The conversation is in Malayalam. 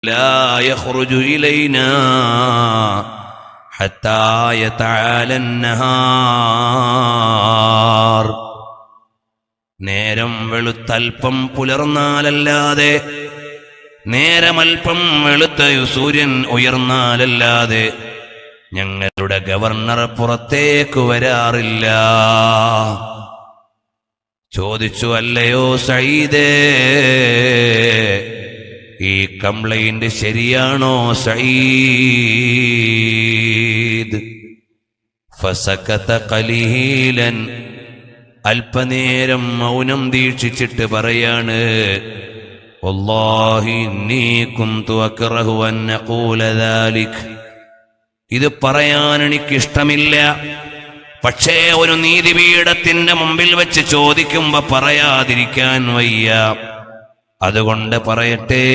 لا يخرج إلينا حتى يتعالى النهار. നേരം വെളുത്തൽപ്പം പുലർന്നാലല്ലാതെ, നേരമൽപ്പം വെളുത്ത സൂര്യൻ ഉയർന്നാലല്ലാതെ ഞങ്ങളുടെ ഗവർണർ പുറത്തേക്ക് വരാറില്ല. ചോദിച്ചു, അല്ലയോ സഈദേ, ഈ കംപ്ലൈന്റ് ശരിയാണോ സഈദ്? ഫസകത ഖലീലൻ, അല്പനേരം മൗനം ദീക്ഷിച്ചിട്ട് പറയാണ്, വല്ലാഹി ഇന്നി കുന്തു അക്റഹു അൻ അഖൂല ദാലിക്. ഇത് പറയാൻ എനിക്കിഷ്ടമില്ല, പക്ഷേ ഒരു നീതിപീഠത്തിന്റെ മുമ്പിൽ വെച്ച് ചോദിക്കുമ്പോ പറയാതിരിക്കാൻ വയ്യ, അതുകൊണ്ട് പറയട്ടെ.